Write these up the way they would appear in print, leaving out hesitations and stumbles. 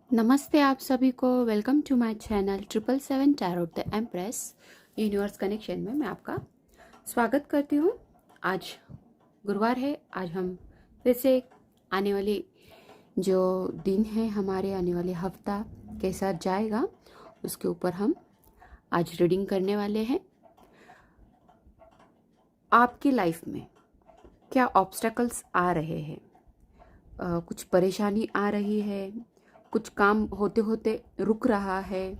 नमस्ते आप सभी को। Welcome to my channel 777 tarot the empress universe connection में मैं आपका स्वागत करती हूँ। आज गुरुवार है। आज हम फिर से आने वाली जो दिन है, हमारे आने वाले हफ्ता कैसा जाएगा उसके ऊपर हम आज रीडिंग करने वाले हैं। आपकी लाइफ में क्या ऑब्स्टेकल्स आ रहे हैं? कुछ परेशानी आ रही है, कुछ काम होते होते रुक रहा है,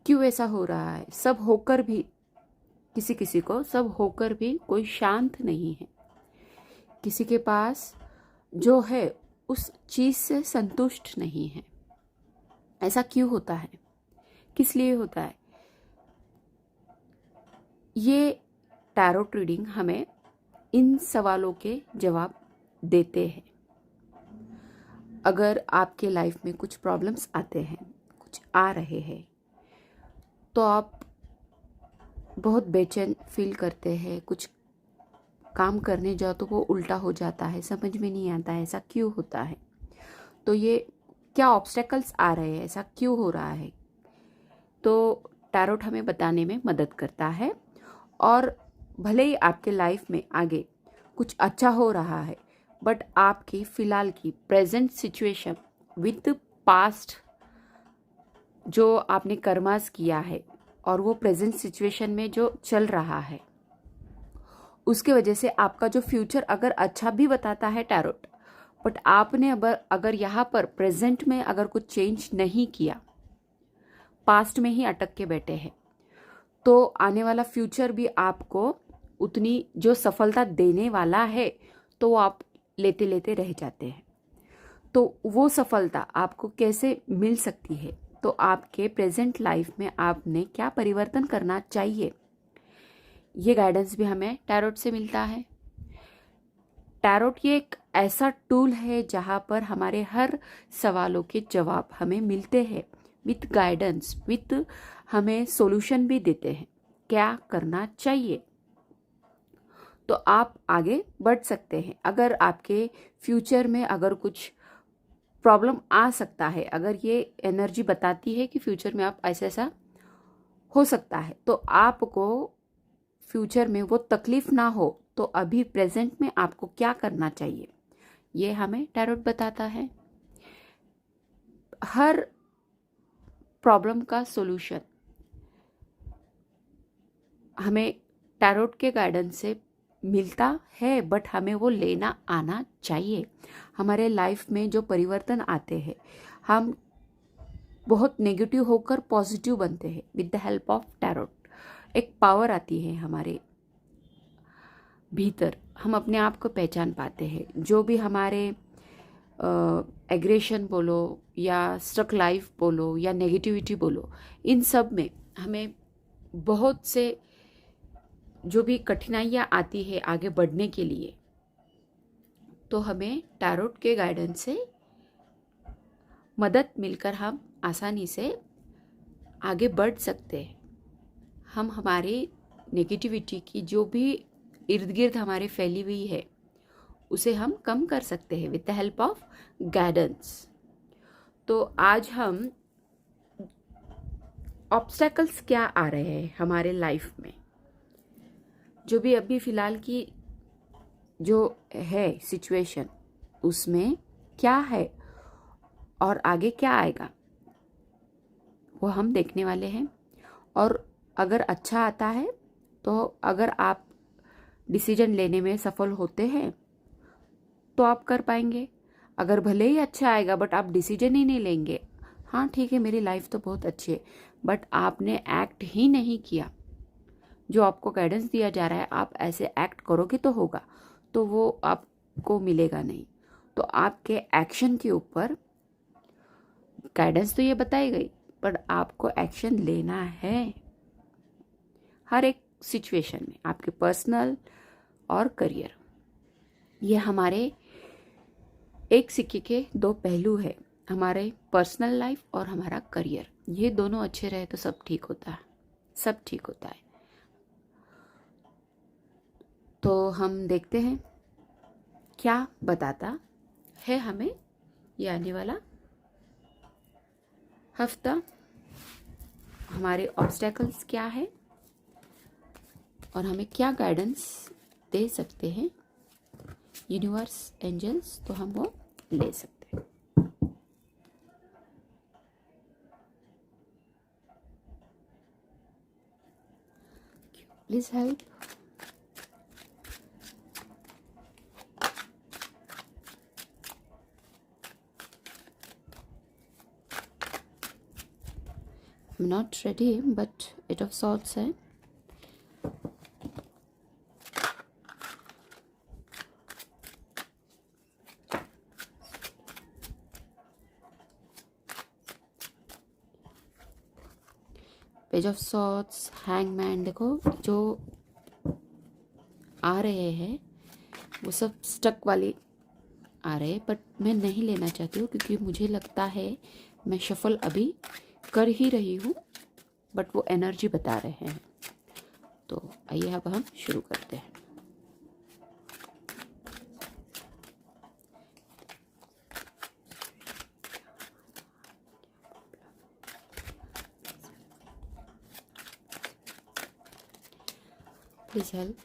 क्यों ऐसा हो रहा है? सब होकर भी किसी किसी को सब होकर भी कोई शांत नहीं है। किसी के पास जो है उस चीज से संतुष्ट नहीं है। ऐसा क्यों होता है? किस लिए होता है? ये टैरोट रीडिंग हमें इन सवालों के जवाब देते हैं। अगर आपके लाइफ में कुछ प्रॉब्लम्स आते हैं, कुछ आ रहे हैं, तो आप बहुत बेचैन फील करते हैं। कुछ काम करने जाओ तो वो उल्टा हो जाता है, समझ में नहीं आता है ऐसा क्यों होता है। तो ये क्या ऑब्स्टेकल्स आ रहे हैं, ऐसा क्यों हो रहा है? तो टैरोट हमें बताने में मदद करता है। और भले ही आपके लाइफ में आगे कुछ अच्छा हो रहा है, बट आपकी फिलहाल की प्रेजेंट सिचुएशन विद पास्ट जो आपने कर्मास किया है और वो प्रेजेंट सिचुएशन में जो चल रहा है, उसके वजह से आपका जो फ्यूचर अगर अच्छा भी बताता है टैरोट, बट आपने अगर यहाँ पर प्रेजेंट में अगर कुछ चेंज नहीं किया, पास्ट में ही अटक के बैठे हैं, तो आने वाला फ्यूचर भी आपको उतनी जो सफलता देने वाला है तो वो आप लेते लेते रह जाते हैं। तो वो सफलता आपको कैसे मिल सकती है? तो आपके प्रेजेंट लाइफ में आपने क्या परिवर्तन करना चाहिए, ये गाइडेंस भी हमें टैरोट से मिलता है। टैरोट ये एक ऐसा टूल है जहाँ पर हमारे हर सवालों के जवाब हमें मिलते हैं, विथ गाइडेंस, विथ हमें सॉल्यूशन भी देते हैं क्या करना चाहिए। तो आप आगे बढ़ सकते हैं। अगर आपके फ्यूचर में अगर कुछ प्रॉब्लम आ सकता है, अगर ये एनर्जी बताती है कि फ्यूचर में आप ऐसा ऐसा हो सकता है, तो आपको फ्यूचर में वो तकलीफ ना हो, तो अभी प्रेजेंट में आपको क्या करना चाहिए, ये हमें टैरोट बताता है। हर प्रॉब्लम का सॉल्यूशन हमें टैरोट के गाइडेंस से मिलता है, बट हमें वो लेना आना चाहिए। हमारे लाइफ में जो परिवर्तन आते हैं, हम बहुत नेगेटिव होकर पॉजिटिव बनते हैं with the help of tarot. एक पावर आती है हमारे भीतर, हम अपने आप को पहचान पाते हैं। जो भी हमारे एग्रेशन बोलो या स्ट्रक लाइफ बोलो या नेगेटिविटी बोलो, इन सब में हमें बहुत से जो भी कठिनाइयाँ आती है आगे बढ़ने के लिए, तो हमें टैरोट के गाइडेंस से मदद मिलकर हम आसानी से आगे बढ़ सकते हैं। हम हमारे नेगेटिविटी की जो भी इर्द गिर्द हमारे फैली हुई है, उसे हम कम कर सकते हैं with the help of guidance. तो आज हम ऑब्स्टेकल्स क्या आ रहे हैं हमारे लाइफ में, जो भी अभी फिलहाल की जो है सिचुएशन, उसमें क्या है और आगे क्या आएगा, वो हम देखने वाले हैं। और अगर अच्छा आता है तो अगर आप डिसीजन लेने में सफल होते हैं तो आप कर पाएंगे। अगर भले ही अच्छा आएगा बट आप डिसीजन ही नहीं लेंगे, हाँ ठीक है मेरी लाइफ तो बहुत अच्छी है, बट आपने एक्ट ही नहीं किया, जो आपको गाइडेंस दिया जा रहा है आप ऐसे एक्ट करोगे तो होगा, तो वो आपको मिलेगा नहीं। तो आपके एक्शन के ऊपर गाइडेंस तो ये बताई गई, पर आपको एक्शन लेना है हर एक सिचुएशन में, आपके पर्सनल और करियर। ये हमारे एक सिक्के के दो पहलू है, हमारे पर्सनल लाइफ और हमारा करियर। ये दोनों अच्छे रहे तो सब ठीक होता है, सब ठीक होता है। तो हम देखते हैं क्या बताता है हमें ये आने वाला हफ्ता हमारे ऑब्स्टेकल्स क्या है और हमें क्या गाइडेंस दे सकते हैं यूनिवर्स, एंजल्स, तो हम वो ले सकते हैं। Please help. I'm not ready, but Eight of Swords है। Page of swords, hangman. देखो जो आ रहे हैं वो सब स्टक वाले आ रहे हैं, बट मैं नहीं लेना चाहती हूँ क्योंकि मुझे लगता है मैं शफल अभी कर ही रही हूँ, बट वो एनर्जी बता रहे हैं। तो आइए अब हम शुरू करते हैं। Please help.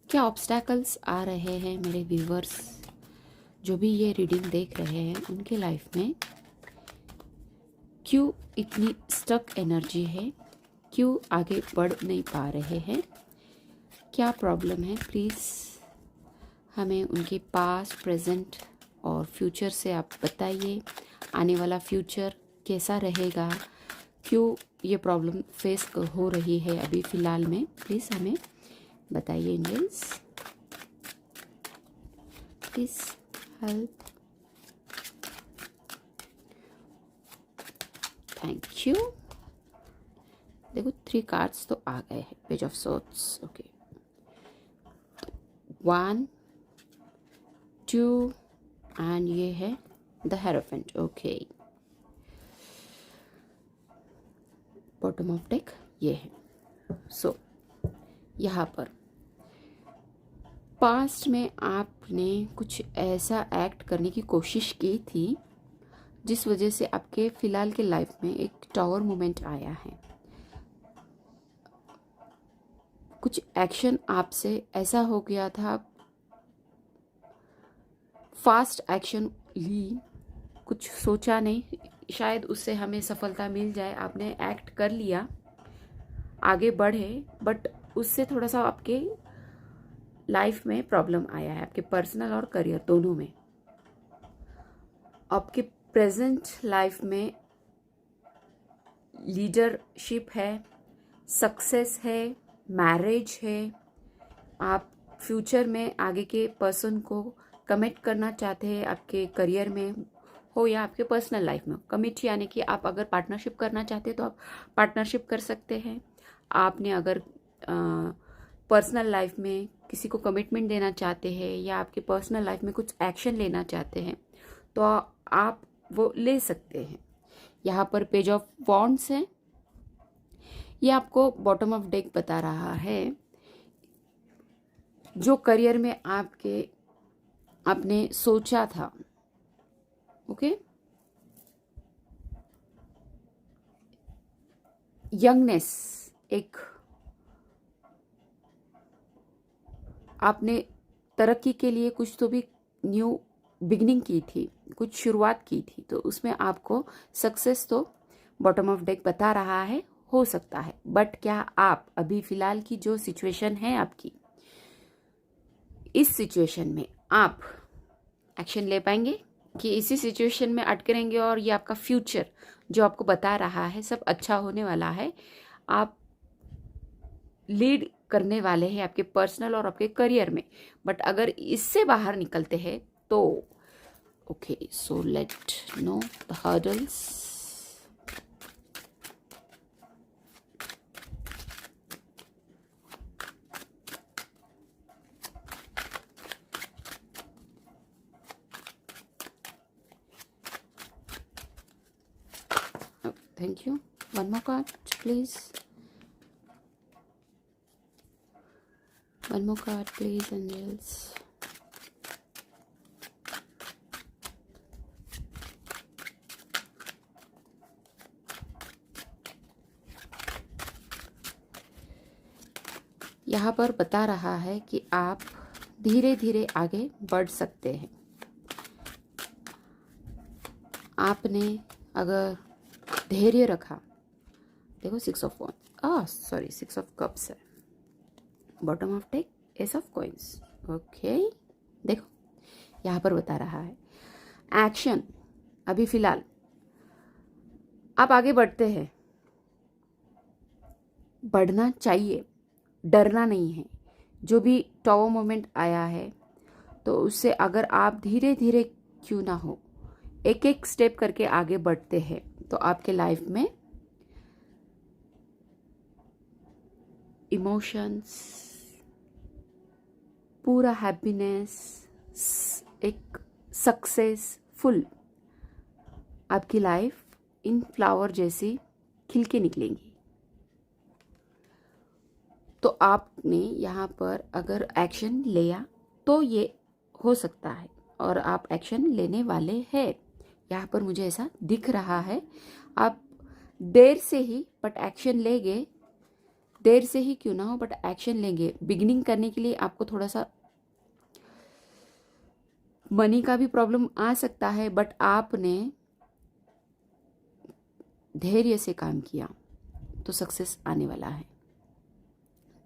क्या ऑब्स्टैकल्स आ रहे हैं मेरे व्यूवर्स, जो भी ये रीडिंग देख रहे हैं उनके लाइफ में? क्यों इतनी स्टक एनर्जी है? क्यों आगे बढ़ नहीं पा रहे हैं? क्या प्रॉब्लम है? प्लीज़ हमें उनके पास्ट, प्रेजेंट और फ्यूचर से आप बताइए। आने वाला फ्यूचर कैसा रहेगा? क्यों ये प्रॉब्लम फेस हो रही है अभी फ़िलहाल में? प्लीज़ हमें बताइए angels, please help. Thank you. देखो 3 कार्ड्स तो आ गए हैं। Page of swords, okay. 1 2 and ये है the hierophant, okay. Bottom of deck ये है। सो यहाँ पर पास्ट में आपने कुछ ऐसा एक्ट करने की कोशिश की थी जिस वजह से आपके फिलहाल के लाइफ में एक टावर मोमेंट आया है। कुछ एक्शन आपसे ऐसा हो गया था, फास्ट एक्शन ली, कुछ सोचा नहीं, शायद उससे हमें सफलता मिल जाए, आपने एक्ट कर लिया, आगे बढ़े, बट उससे थोड़ा सा आपके लाइफ में प्रॉब्लम आया है, आपके पर्सनल और करियर दोनों में। आपके प्रेजेंट लाइफ में लीडरशिप है, सक्सेस है, मैरिज है। आप फ्यूचर में आगे के पर्सन को कमिट करना चाहते हैं, आपके करियर में हो या आपके पर्सनल लाइफ में। कमिट यानी कि आप अगर पार्टनरशिप करना चाहते हैं तो आप पार्टनरशिप कर सकते हैं। आपने अगर पर्सनल लाइफ में किसी को कमिटमेंट देना चाहते हैं या आपके पर्सनल लाइफ में कुछ एक्शन लेना चाहते हैं तो आप वो ले सकते हैं। यहाँ पर पेज ऑफ वॉन्ड्स है। ये आपको बॉटम ऑफ डेक बता रहा है जो करियर में आपने सोचा था, ओके। यंगनेस, एक आपने तरक्की के लिए कुछ तो भी न्यू बिगनिंग की थी, कुछ शुरुआत की थी, तो उसमें आपको सक्सेस तो बॉटम ऑफ डेक बता रहा है, हो सकता है। बट क्या आप अभी फिलहाल की जो सिचुएशन है आपकी, इस सिचुएशन में आप एक्शन ले पाएंगे कि इसी सिचुएशन में अटके रहेंगे और ये आपका फ्यूचर जो आपको बता रहा है सब अच्छा होने वाला है, आप लीड करने वाले हैं आपके पर्सनल और आपके करियर में। बट अगर इससे बाहर निकलते हैं तो okay, so let know the hurdles. Thank you. One more card, please. One more card, please, angels. यहाँ पर बता रहा है कि आप धीरे धीरे आगे बढ़ सकते हैं। आपने अगर धैर्य रखा, देखो 6 of wands, sorry 6 of cups है, bottom of deck, ace of coins. Okay, देखो यहाँ पर बता रहा है एक्शन। अभी फिलहाल आप आगे बढ़ते हैं, बढ़ना चाहिए, डरना नहीं है। जो भी टावर मोमेंट आया है तो उससे अगर आप धीरे धीरे क्यों ना हो, एक एक स्टेप करके आगे बढ़ते हैं तो आपके लाइफ में इमोशंस, पूरा हैप्पीनेस, एक सक्सेसफुल आपकी लाइफ इन फ्लावर जैसी खिल के निकलेंगी। तो आपने यहाँ पर अगर एक्शन लिया तो ये हो सकता है, और आप एक्शन लेने वाले हैं। यहाँ पर मुझे ऐसा दिख रहा है, आप देर से ही बट एक्शन लेंगे, देर से ही क्यों ना हो बट एक्शन लेंगे। बिगिनिंग करने के लिए आपको थोड़ा सा मनी का भी प्रॉब्लम आ सकता है, बट आपने धैर्य से काम किया तो सक्सेस आने वाला है।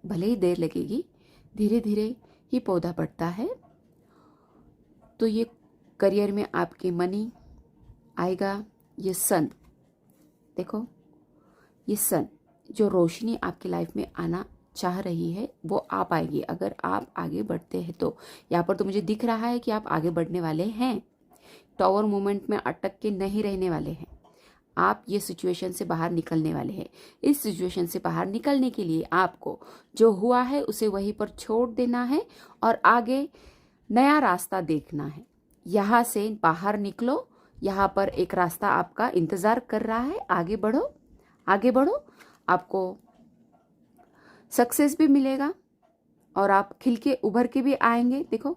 भले ही देर लगेगी, धीरे धीरे ही पौधा बढ़ता है। तो ये करियर में आपके मनी आएगा। ये सन, देखो ये सन जो रोशनी आपकी लाइफ में आना चाह रही है वो आ पाएगी अगर आप आगे बढ़ते हैं। तो यहाँ पर तो मुझे दिख रहा है कि आप आगे बढ़ने वाले हैं, टावर मोमेंट में अटक के नहीं रहने वाले हैं। आप ये सिचुएशन से बाहर निकलने वाले हैं। इस सिचुएशन से बाहर निकलने के लिए आपको जो हुआ है उसे वहीं पर छोड़ देना है और आगे नया रास्ता देखना है। यहाँ से बाहर निकलो, यहाँ पर एक रास्ता आपका इंतज़ार कर रहा है। आगे बढ़ो, आगे बढ़ो, आपको सक्सेस भी मिलेगा और आप खिल के उभर के भी आएंगे। देखो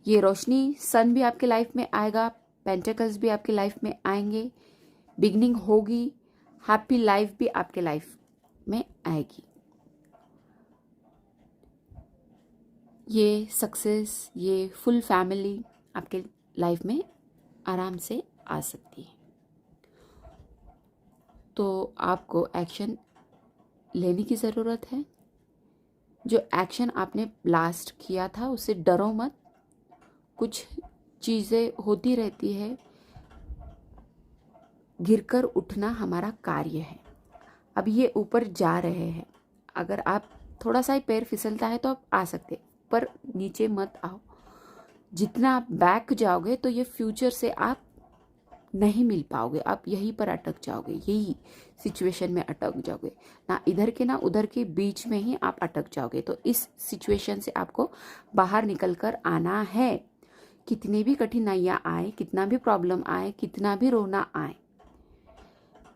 ये रोशनी, सन भी आपके लाइफ में आएगा, पेंटेकल्स भी आपकी लाइफ में आएंगे, बिगनिंग होगी, हैप्पी लाइफ भी आपके लाइफ में आएगी। ये सक्सेस, ये फुल फैमिली आपके लाइफ में आराम से आ सकती है। तो आपको एक्शन लेने की ज़रूरत है। जो एक्शन आपने लास्ट किया था उससे डरो मत। कुछ चीज़ें होती रहती है, गिरकर उठना हमारा कार्य है। अब ये ऊपर जा रहे हैं, अगर आप थोड़ा सा ही पैर फिसलता है तो आप आ सकते, पर नीचे मत आओ। जितना आप बैक जाओगे तो ये फ्यूचर से आप नहीं मिल पाओगे, आप यहीं पर अटक जाओगे, यही सिचुएशन में अटक जाओगे, ना इधर के ना उधर के बीच में ही आप अटक जाओगे। तो इस सिचुएशन से आपको बाहर निकल कर आना है। कितनी भी कठिनाइयाँ आए, कितना भी प्रॉब्लम आए, कितना भी रोना आए,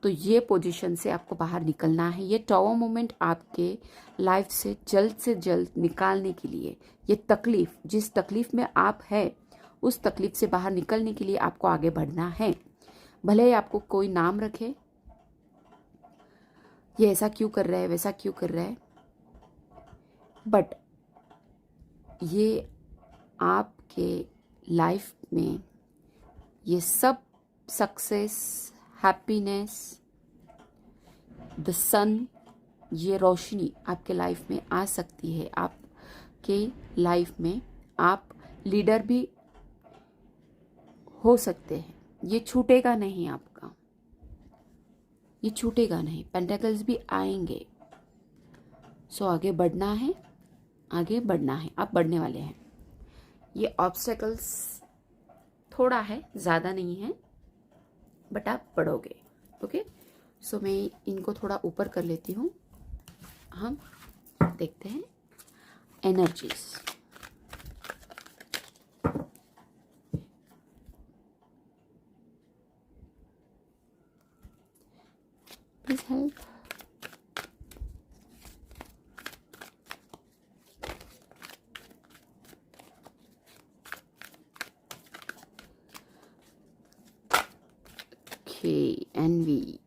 तो ये पोजीशन से आपको बाहर निकलना है। ये टावर मोमेंट आपके लाइफ से जल्द निकालने के लिए, ये तकलीफ, जिस तकलीफ में आप है उस तकलीफ से बाहर निकलने के लिए आपको आगे बढ़ना है। भले ही आपको कोई नाम रखे, ये ऐसा क्यों कर रहा है, वैसा क्यों कर रहा है, बट ये आपके लाइफ में ये सब सक्सेस, हैप्पीनेस, द सन, ये रोशनी आपके लाइफ में आ सकती है। आपके लाइफ में आप लीडर भी हो सकते हैं। ये छूटेगा नहीं आपका, ये छूटेगा नहीं। पेंटेकल्स भी आएंगे। सो आगे बढ़ना है, आगे बढ़ना है, आप बढ़ने वाले हैं। ये ऑब्स्टेकल्स थोड़ा है, ज़्यादा नहीं है, बट आप बढ़ोगे। ओके, सो मैं इनको थोड़ा ऊपर कर लेती हूँ। हम देखते हैं एनर्जीज। Please help. एनवी,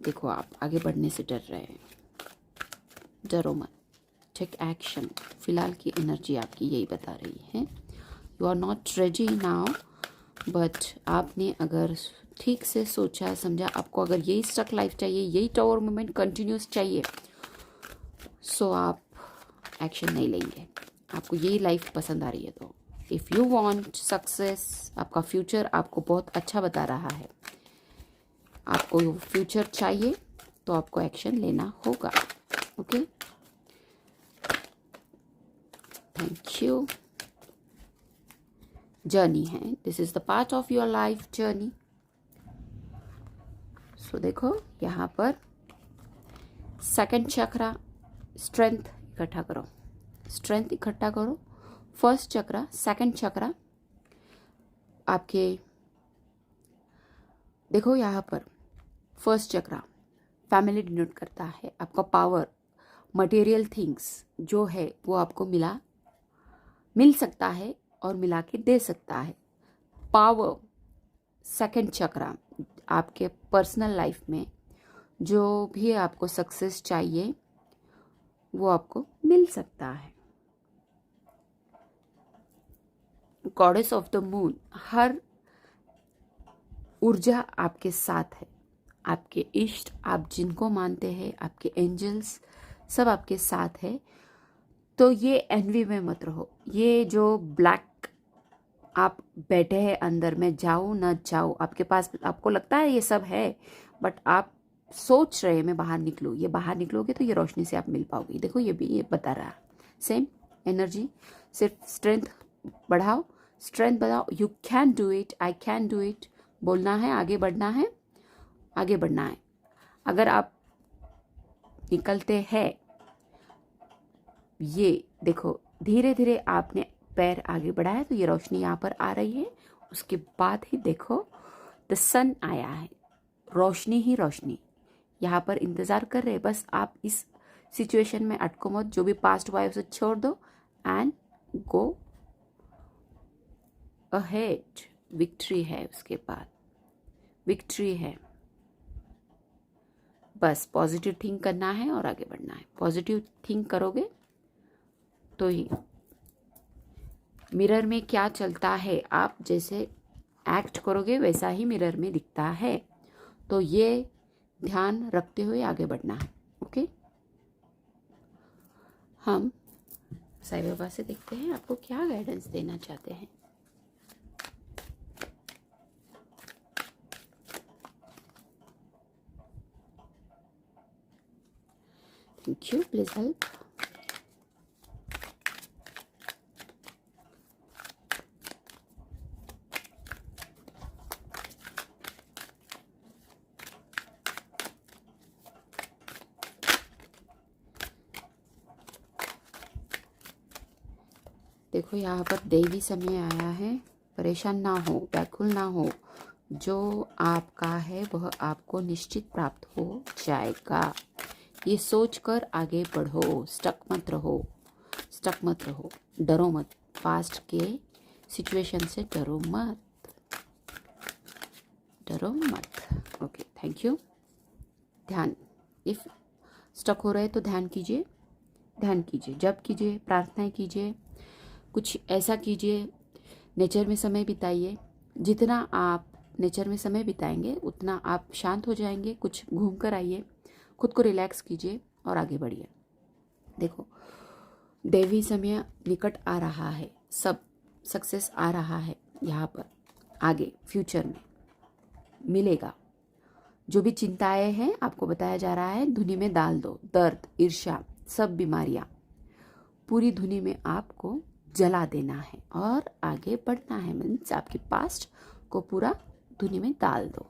देखो आप आगे बढ़ने से डर रहे हैं, डरो मत, टेक एक्शन। फिलहाल की एनर्जी आपकी यही बता रही है, you are not ready now, but आपने अगर ठीक से सोचा समझा, आपको अगर यही स्टक लाइफ चाहिए, यही टावर मूवमेंट कंटिन्यूस चाहिए, सो आप एक्शन नहीं लेंगे। आपको यही लाइफ पसंद आ रही है तो इफ़ यू वांट सक्सेस, आपका फ्यूचर आपको बहुत अच्छा बता रहा है, आपको फ्यूचर चाहिए तो आपको एक्शन लेना होगा। Okay, thank you. जर्नी है, this is the part of your life journey. So देखो यहाँ पर सेकंड चक्रा, स्ट्रेंथ इकट्ठा करो, स्ट्रेंथ इकट्ठा करो। फर्स्ट चक्रा, सेकंड चक्रा आपके, देखो यहाँ पर फर्स्ट चक्रा फैमिली डिनोट करता है, आपका पावर, मटेरियल थिंग्स जो है वो आपको मिल सकता है और मिला के दे सकता है। पावर सेकंड चक्रा, आपके पर्सनल लाइफ में जो भी आपको सक्सेस चाहिए वो आपको मिल सकता है। गॉडेस ऑफ द मून, हर ऊर्जा आपके साथ है, आपके इष्ट, आप जिनको मानते हैं, आपके एंजल्स सब आपके साथ है। तो ये एनवी में मत रहो, ये जो ब्लैक आप बैठे हैं अंदर में, जाओ ना जाओ, आपके पास आपको लगता है ये सब है, बट आप सोच रहे हैं मैं बाहर निकलूँ, ये बाहर निकलोगे तो ये रोशनी से आप मिल पाओगे। देखो ये भी ये बता रहा है, सेम एनर्जी, सिर्फ स्ट्रेंथ बढ़ाओ, स्ट्रेंथ बढ़ाओ, you can do it, I can do it, बोलना है, आगे बढ़ना है, आगे बढ़ना है। अगर आप निकलते हैं, ये देखो धीरे धीरे आपने पैर आगे बढ़ाया तो ये रोशनी यहाँ पर आ रही है, उसके बाद ही देखो द सन आया है, रोशनी ही रोशनी यहाँ पर इंतज़ार कर रहे हैं। बस आप इस सिचुएशन में अटको मत, जो भी पास्ट हुआ है उसे छोड़ दो एंड गो अहेड। विक्ट्री है, उसके बाद विक्ट्री है। बस पॉजिटिव थिंक करना है और आगे बढ़ना है। पॉजिटिव थिंक करोगे तो ही मिरर में क्या चलता है, आप जैसे एक्ट करोगे वैसा ही मिरर में दिखता है। तो ये ध्यान रखते हुए आगे बढ़ना है। ओके, हम साईं बाबा से देखते हैं आपको क्या गाइडेंस देना चाहते हैं। Thank you, please help. देखो यहाँ पर दैवी समय आया है, परेशान ना हो, व्याकुल ना हो, जो आपका है वह आपको निश्चित प्राप्त हो जाएगा। ये सोचकर आगे बढ़ो, स्टक मत रहो, स्टक मत रहो, डरो मत, पास्ट के सिचुएशन से डरो मत, डरो मत। Okay, thank you. ध्यान, इफ स्टक हो रहे तो ध्यान कीजिए, ध्यान कीजिए, जप कीजिए, प्रार्थनाएं कीजिए, कुछ ऐसा कीजिए, नेचर में समय बिताइए। जितना आप नेचर में समय बिताएंगे उतना आप शांत हो जाएंगे। कुछ घूम कर आइए, खुद को रिलैक्स कीजिए और आगे बढ़िए। देखो दैवी समय निकट आ रहा है, सब सक्सेस आ रहा है यहाँ पर, आगे फ्यूचर में मिलेगा। जो भी चिंताएं हैं आपको बताया जा रहा है, धुनी में डाल दो, दर्द, ईर्ष्या, सब बीमारियाँ पूरी धुनी में आपको जला देना है और आगे बढ़ना है। मीन्स आपके पास्ट को पूरा धुनी में डाल दो।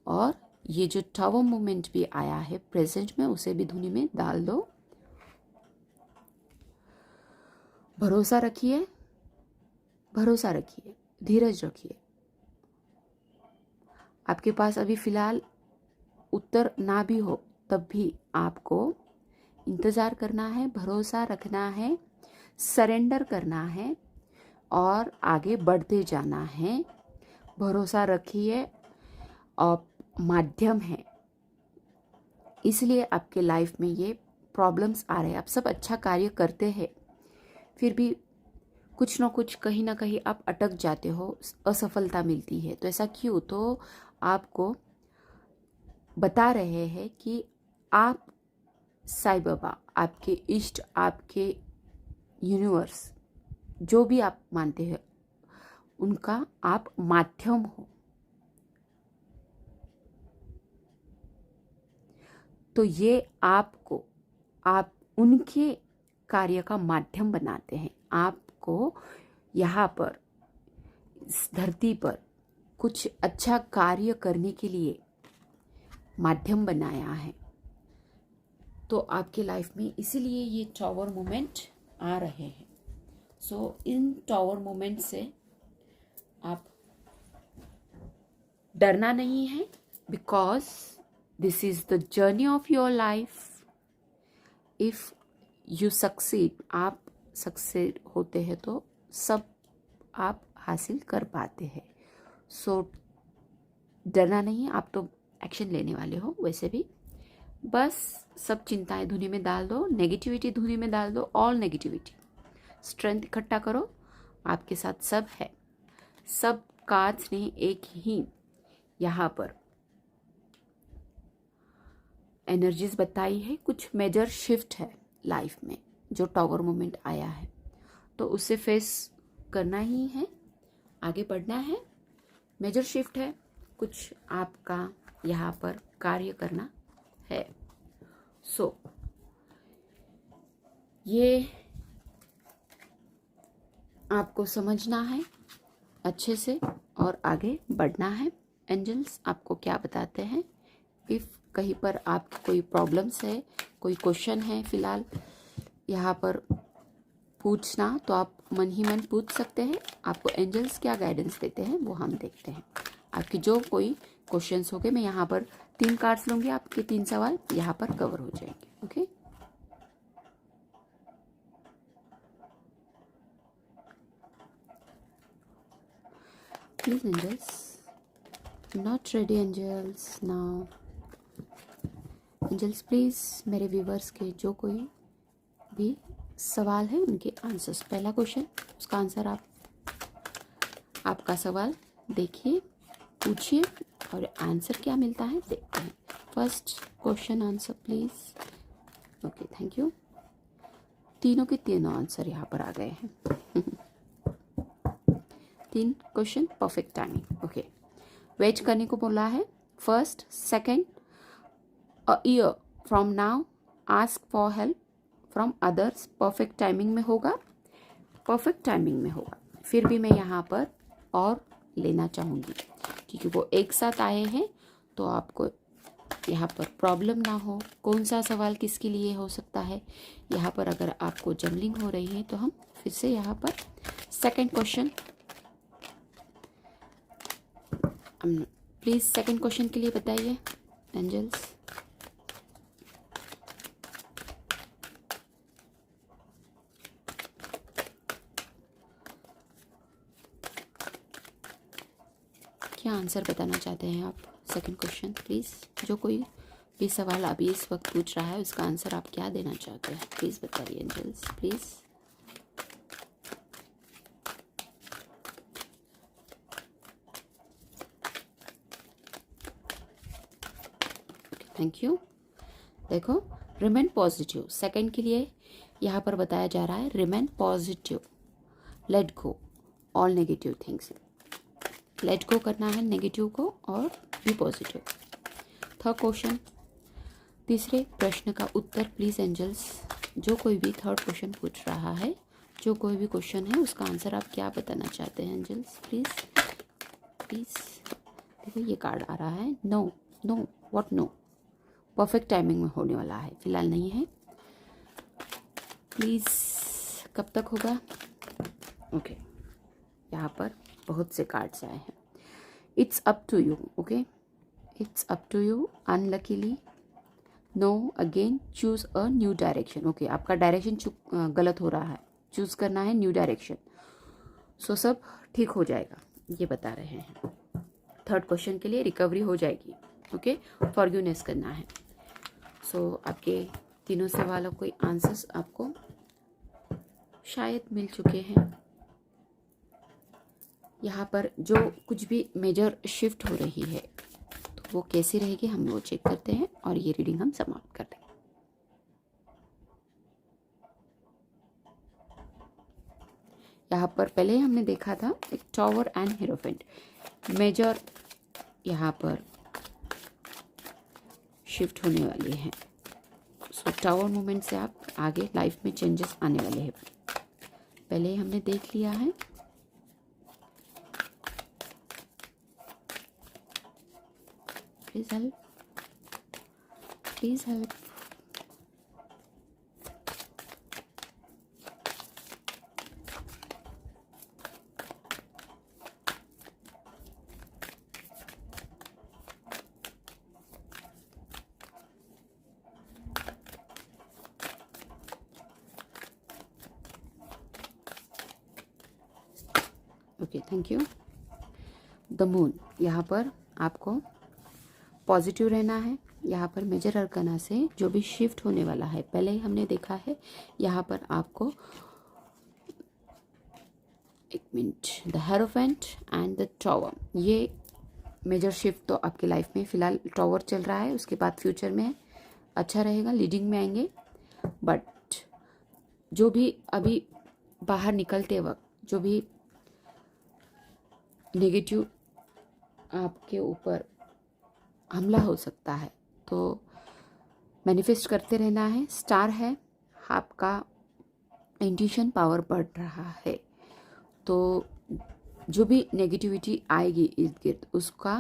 और ये जो टावर मोमेंट भी आया है प्रेजेंट में, उसे भी धुनी में डाल दो। भरोसा रखिए, भरोसा रखिए, धीरज रखिए। आपके पास अभी फिलहाल उत्तर ना भी हो तब भी आपको इंतज़ार करना है, भरोसा रखना है, सरेंडर करना है और आगे बढ़ते जाना है। भरोसा रखिए और माध्यम है, इसलिए आपके लाइफ में ये प्रॉब्लम्स आ रहे हैं। आप सब अच्छा कार्य करते हैं, फिर भी कुछ ना कुछ कहीं ना कहीं आप अटक जाते हो, असफलता मिलती है। तो ऐसा क्यों? तो आपको बता रहे हैं कि आप साईं बाबा, आपके इष्ट, आपके यूनिवर्स, जो भी आप मानते हैं, उनका आप माध्यम हो। तो ये आपको, आप उनके कार्य का माध्यम बनाते हैं। आपको यहाँ पर इस धरती पर कुछ अच्छा कार्य करने के लिए माध्यम बनाया है। तो आपके लाइफ में इसीलिए ये टावर मोमेंट आ रहे हैं। सो इन टावर मोमेंट से आप डरना नहीं है, because this is the journey of your life. If you succeed, आप सक्सेड होते हैं तो सब आप हासिल कर पाते हैं। सो डरना नहीं, आप तो एक्शन लेने वाले हो वैसे भी। बस सब चिंताएं धुनी में डाल दो, नेगेटिविटी धुनी में डाल दो, ऑल नेगेटिविटी, स्ट्रेंथ इकट्ठा करो। आपके साथ सब है। सब कार्ड्स ने एक ही यहाँ पर एनर्जीज बताई है। कुछ मेजर शिफ्ट है लाइफ में, जो टावर मोमेंट आया है, तो उसे फेस करना ही है, आगे बढ़ना है। मेजर शिफ्ट है, कुछ आपका यहाँ पर कार्य करना है। सो ये आपको समझना है अच्छे से और आगे बढ़ना है। एंजल्स आपको क्या बताते हैं? इफ़ कहीं पर आपकी कोई प्रॉब्लम्स है, कोई क्वेश्चन है फिलहाल यहाँ पर पूछना, तो आप मन ही मन पूछ सकते हैं। आपको एंजल्स क्या गाइडेंस देते हैं वो हम देखते हैं। आपकी जो कोई क्वेश्चंस होंगे, मैं यहाँ पर 3 कार्ड्स लूँगी, आपके 3 सवाल यहाँ पर कवर हो जाएंगे। Okay, please angels, not ready angels now. Angels please मेरे व्यूवर्स के जो कोई भी सवाल है उनके आंसर्स। पहला क्वेश्चन, उसका आंसर आपका सवाल देखिए, पूछिए और आंसर क्या मिलता है देखते हैं। First question answer please. Okay, thank you. तीनों के तीनों आंसर यहाँ पर आ गए हैं। 3 question, perfect timing. Okay, wait करने को बोला है। First, second, a year from now, ask for help from others. Perfect timing में होगा, परफेक्ट टाइमिंग में होगा। फिर भी मैं यहाँ पर और लेना चाहूँगी, क्योंकि वो एक साथ आए हैं, तो आपको यहाँ पर प्रॉब्लम ना हो। कौन सा सवाल किसके लिए हो सकता है, यहाँ पर अगर आपको जमलिंग हो रही है तो हम फिर से यहाँ पर second question, please second question के लिए बताइए एंजल्स। क्या आंसर बताना चाहते हैं आप? सेकंड क्वेश्चन प्लीज़, जो कोई भी सवाल अभी इस वक्त पूछ रहा है उसका आंसर आप क्या देना चाहते हैं, प्लीज़ बताइए एंजल्स प्लीज़। Thank you. देखो, रिमेन पॉजिटिव, सेकंड के लिए यहाँ पर बताया जा रहा है remain positive, let go all negative things. Let go करना है नेगेटिव को और बी पॉजिटिव। थर्ड क्वेश्चन, तीसरे प्रश्न का उत्तर प्लीज़ एंजल्स, जो कोई भी थर्ड क्वेश्चन पूछ रहा है, जो कोई भी क्वेश्चन है उसका आंसर आप क्या बताना चाहते हैं एंजल्स प्लीज़ प्लीज़। देखो ये कार्ड आ रहा है, no no what no, perfect timing में होने वाला है, फिलहाल नहीं है। प्लीज़ कब तक होगा? ओके, यहाँ पर बहुत से कार्ड्स आए हैं। It's up to you, okay, it's up to you. Unluckily no again, choose a new direction. Okay, आपका डायरेक्शन गलत हो रहा है, चूज़ करना है न्यू डायरेक्शन। सो सब ठीक हो जाएगा, ये बता रहे हैं। थर्ड क्वेश्चन के लिए रिकवरी हो जाएगी, ओके, फॉरगिवनेस करना है। सो आपके तीनों सवालों के आंसर्स आपको शायद मिल चुके हैं। यहाँ पर जो कुछ भी मेजर शिफ्ट हो रही है तो वो कैसी रहेगी हम वो चेक करते हैं और ये रीडिंग हम समाप्त करते हैं। यहाँ पर पहले हमने देखा था एक टॉवर एंड हीरोफेंट, मेजर यहाँ पर शिफ्ट होने वाली है। सो टावर मूवमेंट से आप आगे लाइफ में चेंजेस आने वाले हैं, पहले हमने देख लिया है। Please help, please help. Okay, thank you. The moon, यहाँ पर आपको पॉजिटिव रहना है। यहाँ पर मेजर अरकाना से जो भी शिफ्ट होने वाला है पहले ही हमने देखा है। यहाँ पर आपको एक minute, the hierophant and the tower, ये मेजर शिफ्ट तो आपकी लाइफ में फिलहाल टॉवर चल रहा है, उसके बाद फ्यूचर में अच्छा रहेगा, लीडिंग में आएंगे। बट जो भी अभी बाहर निकलते वक्त जो भी नेगेटिव आपके ऊपर हमला हो सकता है तो मैनिफेस्ट करते रहना है। स्टार है, आपका इंट्यूशन पावर बढ़ रहा है, तो जो भी नेगेटिविटी आएगी इर्द गिर्द उसका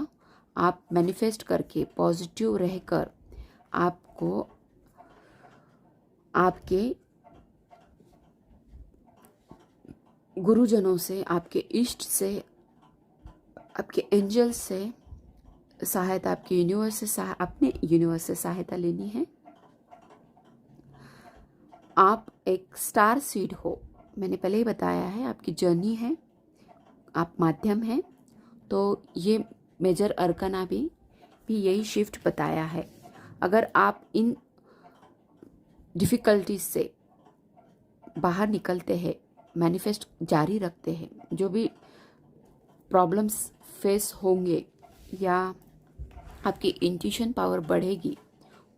आप मैनिफेस्ट करके पॉजिटिव रहकर आपको आपके गुरुजनों से, आपके इष्ट से, आपके एंजल से सहायता, आपके यूनिवर्स से अपने यूनिवर्स से सहायता लेनी है। आप एक स्टार सीड हो, मैंने पहले ही बताया है, आपकी जर्नी है, आप माध्यम हैं, तो ये मेजर अरकाना भी यही शिफ्ट बताया है। अगर आप इन डिफ़िकल्टीज से बाहर निकलते हैं, मैनिफेस्ट जारी रखते हैं, जो भी प्रॉब्लम्स फेस होंगे या आपकी इंट्यूशन पावर बढ़ेगी,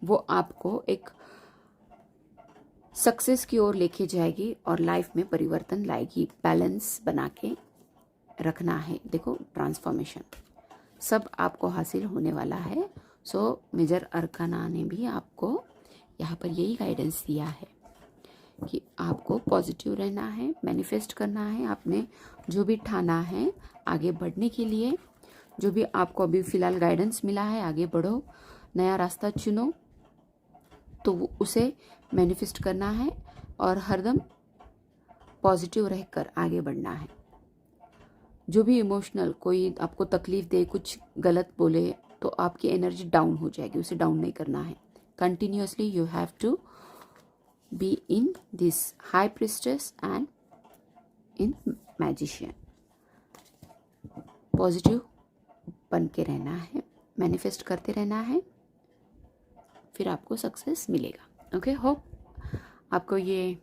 वो आपको एक सक्सेस की ओर लेके जाएगी और लाइफ में परिवर्तन लाएगी। बैलेंस बना के रखना है। देखो, ट्रांसफॉर्मेशन सब आपको हासिल होने वाला है। सो मेजर अरकाना ने भी आपको यहाँ पर यही गाइडेंस दिया है कि आपको पॉजिटिव रहना है, मैनिफेस्ट करना है, आपने जो भी ठाना है आगे बढ़ने के लिए, जो भी आपको अभी फ़िलहाल गाइडेंस मिला है, आगे बढ़ो, नया रास्ता चुनो, तो उसे मैनिफेस्ट करना है और हरदम पॉजिटिव रहकर आगे बढ़ना है। जो भी इमोशनल कोई आपको तकलीफ दे, कुछ गलत बोले, तो आपकी एनर्जी डाउन हो जाएगी, उसे डाउन नहीं करना है। Continuously you have to be in this high priestess and in magician. Positive बन के रहना है, मैनिफेस्ट करते रहना है, फिर आपको सक्सेस मिलेगा। ओके, होप आपको ये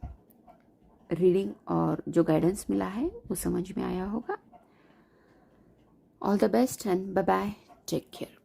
रीडिंग और जो गाइडेंस मिला है वो समझ में आया होगा। All the best and bye bye, take care.